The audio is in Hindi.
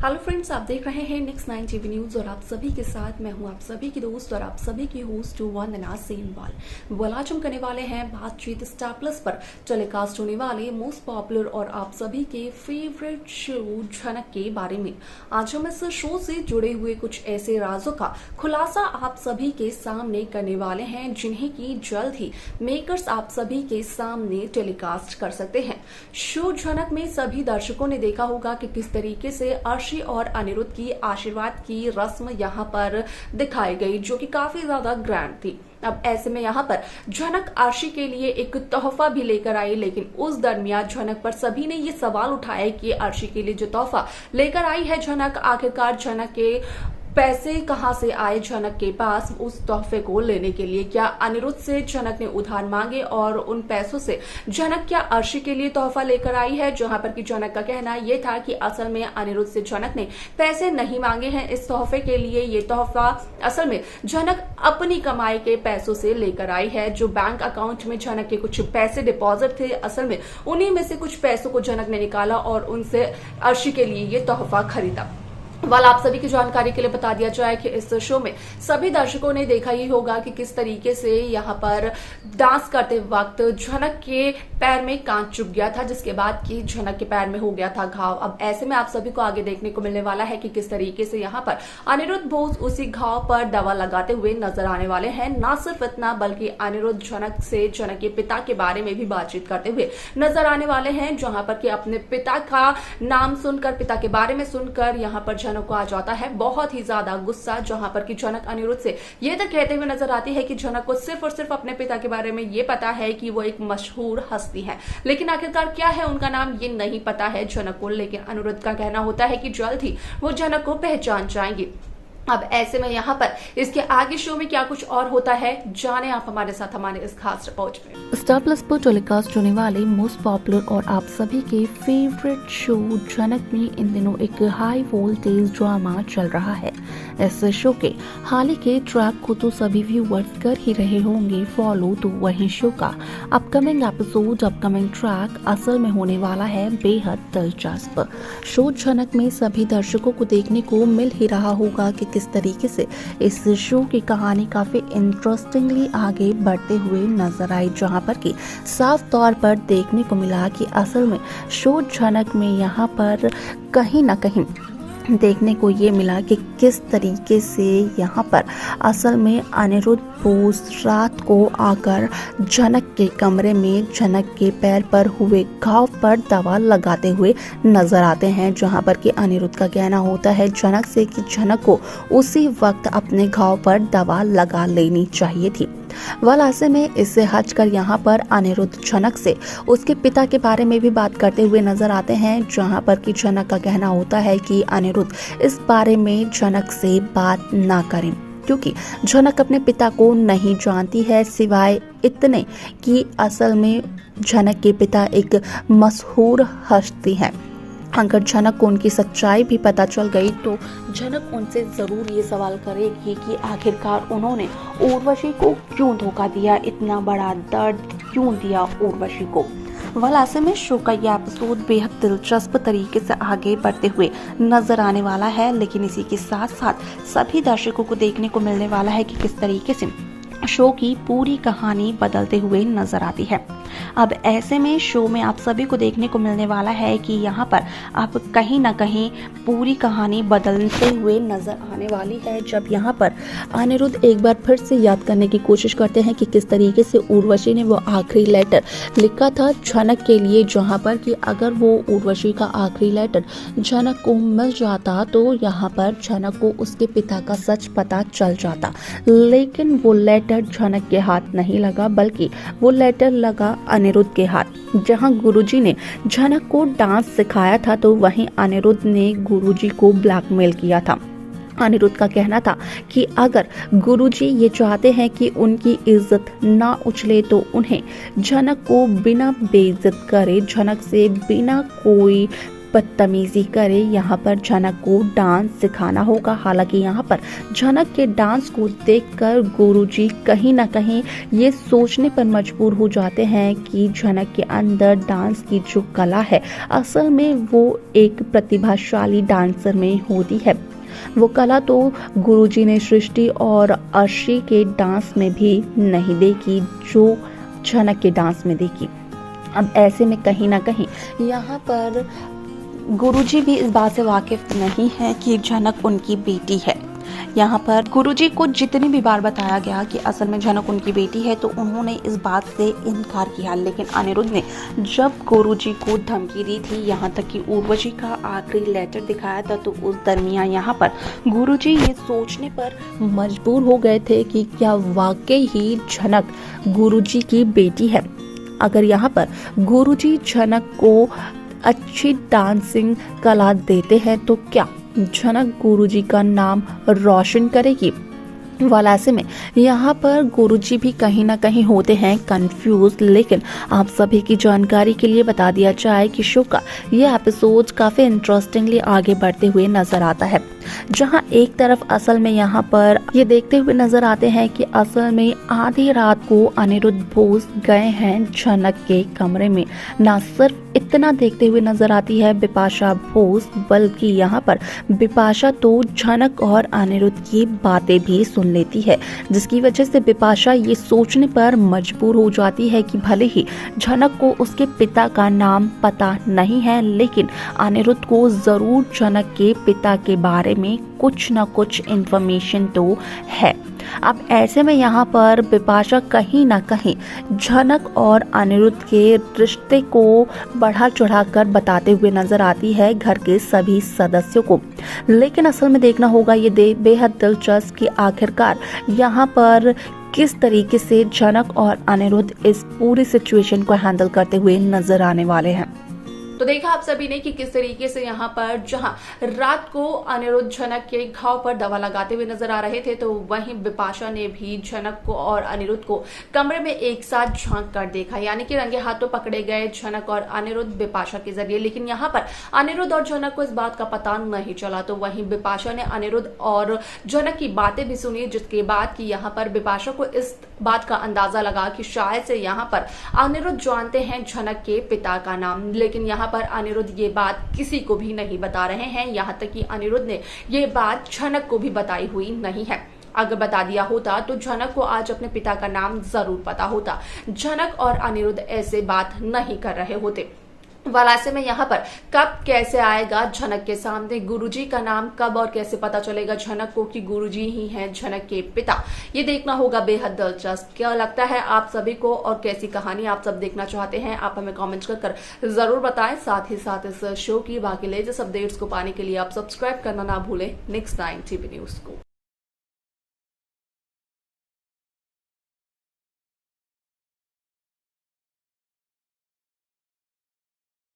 हेलो फ्रेंड्स, आप देख रहे हैं नेक्स्ट 9 टीवी न्यूज और आप सभी के साथ मैं हूं आप सभी की दोस्त और आप सभी की होस्ट वंदना सेमवाल। आज हम करने वाले हैं बातचीत स्टार प्लस पर टेलीकास्ट होने वाले मोस्ट पॉपुलर और आप सभी के फेवरेट शो झनक के बारे में। आज हम इस शो से जुड़े हुए कुछ ऐसे राजों का खुलासा आप सभी के सामने करने वाले हैं जिन्हें की जल्द ही मेकर्स आप सभी के सामने टेलीकास्ट कर सकते हैं। शो झनक में सभी दर्शकों ने देखा होगा कि किस तरीके से अर्शी और अनिरुद्ध की आशीर्वाद की रस्म यहाँ पर दिखाई गई, जो कि काफी ज्यादा ग्रैंड थी। अब ऐसे में यहाँ पर झनक अर्शी के लिए एक तोहफा भी लेकर आई, लेकिन उस दरमियान झनक पर सभी ने ये सवाल उठाया कि अर्शी के लिए जो तोहफा लेकर आई है झनक, आखिरकार झनक के पैसे कहां से आए झनक के पास उस तोहफे को लेने के लिए। क्या अनिरुद्ध से झनक ने उधार मांगे और उन पैसों से झनक क्या अर्शी के लिए तोहफा लेकर आई है, जहां पर कि झनक का कहना यह था कि असल में अनिरुद्ध से झनक ने पैसे नहीं मांगे हैं इस तोहफे के लिए। ये तोहफा असल में झनक अपनी कमाई के पैसों से लेकर आई है। जो बैंक अकाउंट में झनक के कुछ पैसे डिपॉजिट थे, असल में उन्हीं में से कुछ पैसों को झनक ने निकाला और उनसे अर्शी के लिए ये तोहफा खरीदा। आप सभी की जानकारी के लिए बता दिया जाए कि इस शो में सभी दर्शकों ने देखा ही होगा कि किस तरीके से यहाँ पर डांस करते वक्त झनक के पैर में कांच चुभ गया था, जिसके बाद कि झनक के पैर में हो गया था घाव। अब ऐसे में आप सभी को आगे देखने को मिलने वाला है कि किस तरीके से यहाँ पर अनिरुद्ध बोस उसी घाव पर दवा लगाते हुए नजर आने वाले हैं। न सिर्फ इतना बल्कि अनिरुद्ध झनक से झनक के पिता के बारे में भी बातचीत करते हुए नजर आने वाले हैं, जहां पर कि अपने पिता का नाम सुनकर, पिता के बारे में सुनकर यहाँ पर झनक को आ जाता है बहुत ही ज्यादा गुस्सा, जहां पर कि झनक अनिरुद्ध से ये तक कहते हुए नजर आती है कि झनक को सिर्फ और सिर्फ अपने पिता के बारे में ये पता है कि वो एक मशहूर हस्ती है, लेकिन आखिरकार क्या है उनका नाम ये नहीं पता है झनक को। लेकिन अनिरुद्ध का कहना होता है कि जल्द ही वो झनक को पहचान जाएंगे। अब ऐसे में यहाँ पर इसके आगे शो में क्या कुछ और होता है, जाने आप हमारे साथ हमारे इस खास रिपोर्ट में। स्टार प्लस पर टेलीकास्ट होने वाले मोस्ट पॉपुलर और आप सभी के फेवरेट शो झनक में इन दिनों एक हाई वोल्टेज ड्रामा चल रहा है। इस शो के हाल ही के ट्रैक को तो सभी व्यूअर्स कर ही रहे होंगे फॉलो, तो वहीं शो का अपकमिंग एपिसोड, अपकमिंग ट्रैक असल में होने वाला है बेहद दिलचस्प। शो झनक में सभी दर्शकों को देखने को मिल ही रहा होगा कि किस तरीके से इस शो की कहानी काफी इंटरेस्टिंगली आगे बढ़ते हुए नजर आई, जहां पर कि साफ तौर पर देखने को मिला कि असल में शो झनक में यहाँ पर कहीं ना कहीं देखने को ये मिला कि किस तरीके से यहाँ पर असल में अनिरुद्ध बोस रात को आकर झनक के कमरे में झनक के पैर पर हुए घाव पर दवा लगाते हुए नजर आते हैं, जहाँ पर कि अनिरुद्ध का कहना होता है झनक से कि झनक को उसी वक्त अपने घाव पर दवा लगा लेनी चाहिए थी। ऐसे में इससे हटकर यहाँ पर अनिरुद्ध झनक से उसके पिता के बारे में भी बात करते हुए नजर आते हैं, जहाँ पर कि झनक का कहना होता है कि अनिरुद्ध इस बारे में झनक से बात ना करें, क्योंकि झनक अपने पिता को नहीं जानती है, सिवाय इतने कि असल में झनक के पिता एक मशहूर हस्ती है। अगर झनक को उनकी सच्चाई भी पता चल गई तो झनक उनसे जरूर ये सवाल करेगी कि आखिरकार उन्होंने उर्वशी को क्यों धोखा दिया, इतना बड़ा दर्द क्यों दिया उर्वशी को। ऐसे में शो का यह एपिसोड बेहद दिलचस्प तरीके से आगे बढ़ते हुए नजर आने वाला है, लेकिन इसी के साथ साथ सभी दर्शकों को देखने को मिलने वाला है कि किस तरीके से शो की पूरी कहानी बदलते हुए नजर आती है। अब ऐसे में शो में आप सभी को देखने को मिलने वाला है कि यहाँ पर आप कहीं ना कहीं पूरी कहानी बदलते हुए नजर आने वाली है, जब यहाँ पर अनिरुद्ध एक बार फिर से याद करने की कोशिश करते हैं कि किस तरीके से उर्वशी ने वो आखिरी लेटर लिखा था झनक के लिए, जहाँ पर कि अगर वो उर्वशी का आखिरी लेटर झनक को मिल जाता तो यहाँ पर झनक को उसके पिता का सच पता चल जाता। लेकिन वो लेटर झनक के हाथ नहीं लगा, बल्कि वो लेटर लगा अनिरुद्ध के हाथ। जहां गुरुजी ने झनक को डांस सिखाया था तो वहीं अनिरुद्ध ने गुरुजी को ब्लैकमेल किया था। अनिरुद्ध का कहना था कि अगर गुरुजी ये चाहते हैं कि उनकी इज्जत ना उछले तो उन्हें झनक को बिना बेइज्जत करे, झनक से बिना कोई बदतमीजी करे, यहाँ पर झनक को डांस सिखाना होगा। हालांकि यहाँ पर झनक के डांस को देखकर गुरुजी कहीं ना कहीं ये सोचने पर मजबूर हो जाते हैं कि झनक के अंदर डांस की जो कला है असल में वो एक प्रतिभाशाली डांसर में होती है। वो कला तो गुरुजी ने सृष्टि और अर्शी के डांस में भी नहीं देखी जो झनक के डांस में देखी। अब ऐसे में कहीं ना कहीं यहाँ पर गुरुजी भी इस बात से वाकिफ नहीं है कि झनक उनकी बेटी है। यहाँ पर गुरुजी को जितनी भी बार बताया गया कि असल में झनक उनकी बेटी है तो उन्होंने इस बात से इनकार किया, लेकिन अनिरुद्ध ने जब गुरुजी को धमकी दी थी, यहाँ तक कि उर्वशी का आखिरी लेटर दिखाया था, तो उस दरमियान यहाँ पर गुरुजी ये सोचने पर मजबूर हो गए थे कि क्या वाकई ही झनक गुरुजी की बेटी है। अगर यहाँ पर गुरुजी झनक को अच्छी डांसिंग कला देते हैं तो क्या झनक गुरुजी का नाम रोशन करेगी। वाला ऐसे में यहाँ पर गुरुजी भी कहीं ना कहीं होते हैं कंफ्यूज। लेकिन आप सभी की जानकारी के लिए बता दिया जाए कि शो का ये एपिसोड काफी इंटरेस्टिंगली आगे बढ़ते हुए नजर आता है, जहां एक तरफ असल में यहाँ पर ये देखते हुए नजर आते हैं कि असल में आधी रात को अनिरुद्ध बोस गए हैं झनक के कमरे में। ना सिर्फ इतना देखते हुए नजर आती है बिपाशा बोस, बल्कि यहाँ पर बिपाशा तो झनक और अनिरुद्ध की बातें भी सुन लेती है, जिसकी वजह से बिपाशा ये सोचने पर मजबूर हो जाती है कि भले ही झनक को उसके पिता का नाम पता नहीं है, लेकिन अनिरुद्ध को जरूर झनक के पिता के बारे में कुछ न कुछ इंफॉर्मेशन तो है। अब ऐसे में यहाँ पर बिपाशा कहीं ना कहीं झनक और अनिरुद्ध के रिश्ते को बढ़ा चढ़ाकर बताते हुए नजर आती है घर के सभी सदस्यों को। लेकिन असल में देखना होगा ये बेहद दिलचस्प कि आखिरकार यहाँ पर किस तरीके से झनक और अनिरुद्ध इस पूरी सिचुएशन को हैंडल करते हुए नजर आने वाले हैं। तो देखा आप सभी ने कि किस तरीके से यहाँ पर जहां रात को अनिरुद्ध झनक के घाव पर दवा लगाते हुए नजर आ रहे थे, तो वहीं बिपाशा ने भी झनक को और अनिरुद्ध को कमरे में एक साथ झांक कर देखा, यानी कि रंगे हाथों पकड़े गए झनक और अनिरुद्ध बिपाशा के जरिए। लेकिन यहाँ पर अनिरुद्ध और झनक को इस बात का पता नहीं चला, तो वहीं बिपाशा ने अनिरुद्ध और झनक की बातें भी सुनी, जिसके बाद कि यहाँ पर बिपाशा को इस बात का अंदाजा लगा कि शायद से यहाँ पर अनिरुद्ध जानते हैं झनक के पिता का नाम। लेकिन यहाँ पर अनिरुद्ध ये बात किसी को भी नहीं बता रहे हैं, यहाँ तक कि अनिरुद्ध ने ये बात झनक को भी बताई हुई नहीं है। अगर बता दिया होता तो झनक को आज अपने पिता का नाम जरूर पता होता। झनक और अनिरुद्ध ऐसे बात नहीं कर रहे होते। ऐसे में यहाँ पर कब कैसे आएगा झनक के सामने गुरुजी का नाम, कब और कैसे पता चलेगा झनक को कि गुरुजी ही हैं झनक के पिता, ये देखना होगा बेहद दिलचस्प। क्या लगता है आप सभी को और कैसी कहानी आप सब देखना चाहते हैं, आप हमें कमेंट्स कर जरूर बताएं। साथ ही साथ इस शो की बाकी लेटेस्ट अपडेट्स को पाने के लिए आप सब्सक्राइब करना ना भूलें नेक्स्ट 9 टीवी न्यूज को।